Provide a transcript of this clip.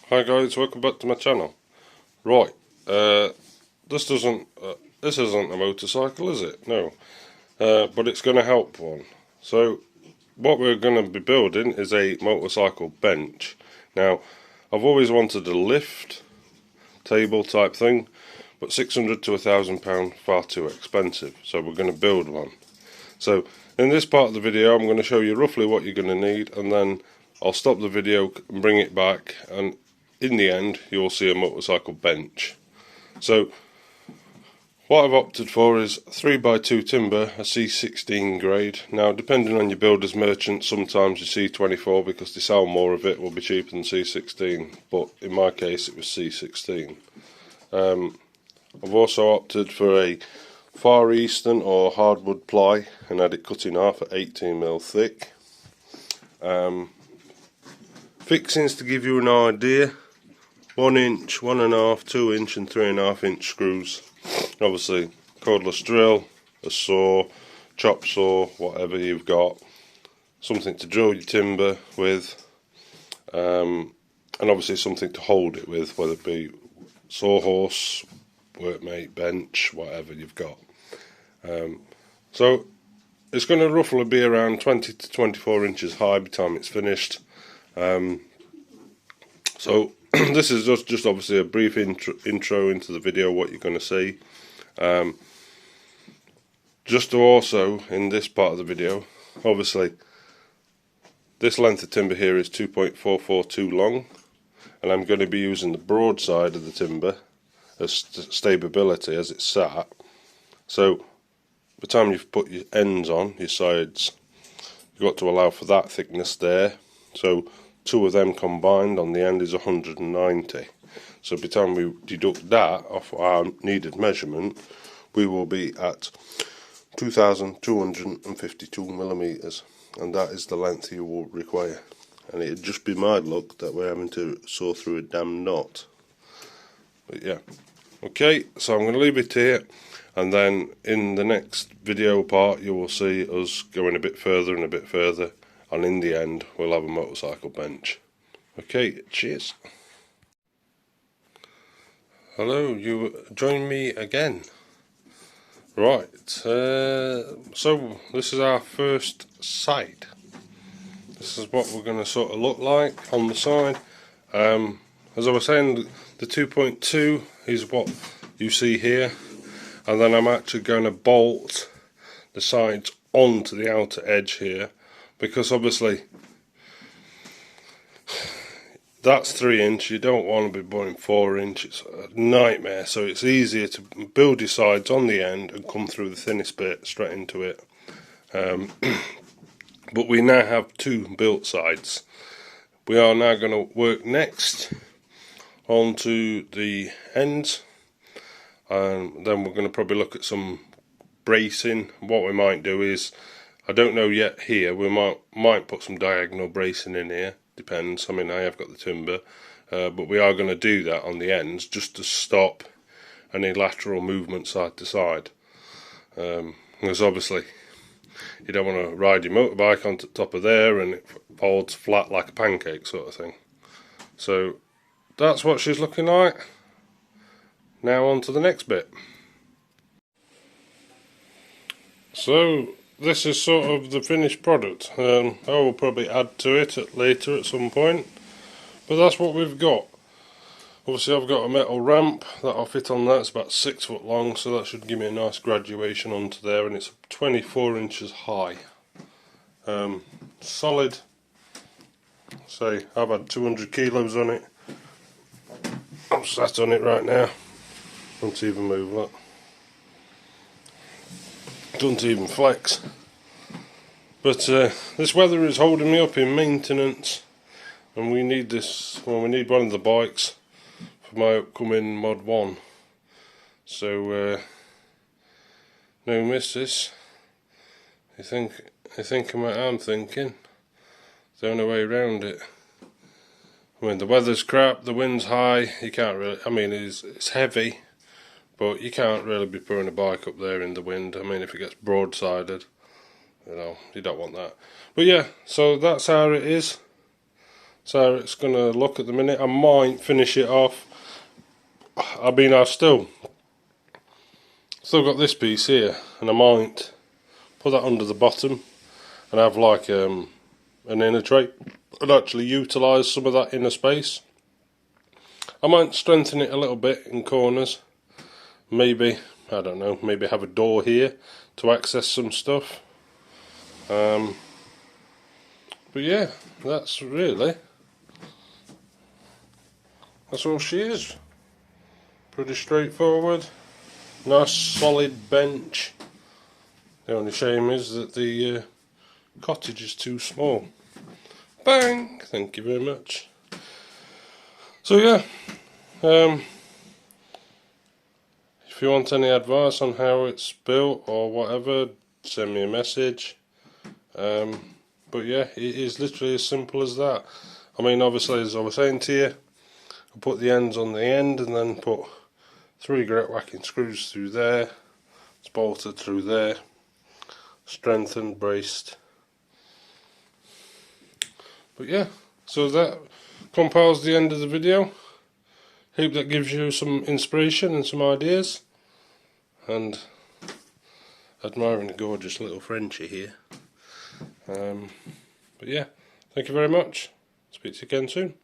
Hi guys, welcome back to my channel. Right, this isn't a motorcycle, is it? No, but it's going to help one. So what we're going to be building is a motorcycle bench. Now, I've always wanted a lift table type thing, but £600 to £1,000 far too expensive. So we're going to build one. So in this part of the video, I'm going to show you roughly what you're going to need, and then I'll stop the video and bring it back, and in the end you'll see a motorcycle bench. So what I've opted for is 3x2 timber, a C16 grade. Now depending on your builder's merchant, sometimes your C24, because they sell more of it, will be cheaper than C16, but in my case it was C16. I've also opted for a Far Eastern or hardwood ply and had it cut in half at 18mm thick. Fixings to give you an idea: 1 inch, 1.5, 2 inch and 3.5 inch screws. Obviously cordless drill, a saw, chop saw, whatever you've got, something to drill your timber with, and obviously something to hold it with, whether it be sawhorse, workmate, bench, whatever you've got. So it's going to roughly be around 20 to 24 inches high by the time it's finished. So this is just obviously a brief intro into the video, what you're going to see. Just to also, in this part of the video, obviously this length of timber here is 2.442 long, and I'm going to be using the broad side of the timber as stability as it's sat. So by the time you've put your ends on, your sides, you've got to allow for that thickness there. So two of them combined on the end is 190. So by the time we deduct that off our needed measurement, we will be at 2,252mm, and that is the length you will require. And it'd just be my luck that we're having to saw through a damn knot. But yeah, okay, so I'm going to leave it here, and then in the next video part you will see us going a bit further and a bit further, and in the end we'll have a motorcycle bench. Okay, cheers. Hello, you join me again. Right, so this is our first side. This is what we're going to sort of look like on the side. As I was saying, the 2.2 is what you see here, and then I'm actually going to bolt the sides onto the outer edge here, because obviously that's 3 inch, you don't want to be putting 4 inch, it's a nightmare. So it's easier to build your sides on the end and come through the thinnest bit straight into it. But we now have two built sides. We are now going to work next onto the ends, and then we're going to probably look at some bracing. What we might do is, I don't know yet here, we might put some diagonal bracing in here, depends. I mean, I have got the timber, but we are going to do that on the ends just to stop any lateral movement side to side, because obviously you don't want to ride your motorbike on top of there and it folds flat like a pancake sort of thing. So that's what she's looking like. Now on to the next bit. So this is sort of the finished product. I will probably add to it later at some point, but that's what we've got. Obviously I've got a metal ramp that I'll fit on that. It's about 6 foot long, so that should give me a nice graduation onto there, and it's 24 inches high. Solid. Say, I've had 200 kilos on it. I'm sat on it right now. Don't even move, look. Don't even flex. But this weather is holding me up in maintenance, and we need this. Well, we need one of the bikes for my upcoming Mod 1. So no missus. You think what I'm thinking? The only way around it. I mean, the weather's crap, the wind's high, you can't really, I mean it's heavy, but you can't really be putting a bike up there in the wind. I mean, if it gets broadsided, you know, you don't want that. But yeah, so that's how it is. So it's going to look at the minute. I might finish it off. I mean, I've still got this piece here, and I might put that under the bottom and have like an inner tray and actually utilise some of that inner space. I might strengthen it a little bit in corners. Maybe, I don't know, maybe have a door here to access some stuff. But yeah, that's all she is. Pretty straightforward. Nice solid bench. The only shame is that the cottage is too small. Bang! Thank you very much. So yeah, if you want any advice on how it's built or whatever, send me a message. But yeah, it is literally as simple as that. I mean, obviously, as I was saying to you, I put the ends on the end and then put 3 grout whacking screws through there. It's bolted through there, strengthened, braced. But yeah, so that compiles the end of the video. Hope that gives you some inspiration and some ideas. And admiring the gorgeous little Frenchie here. But yeah, thank you very much. Speak to you again soon.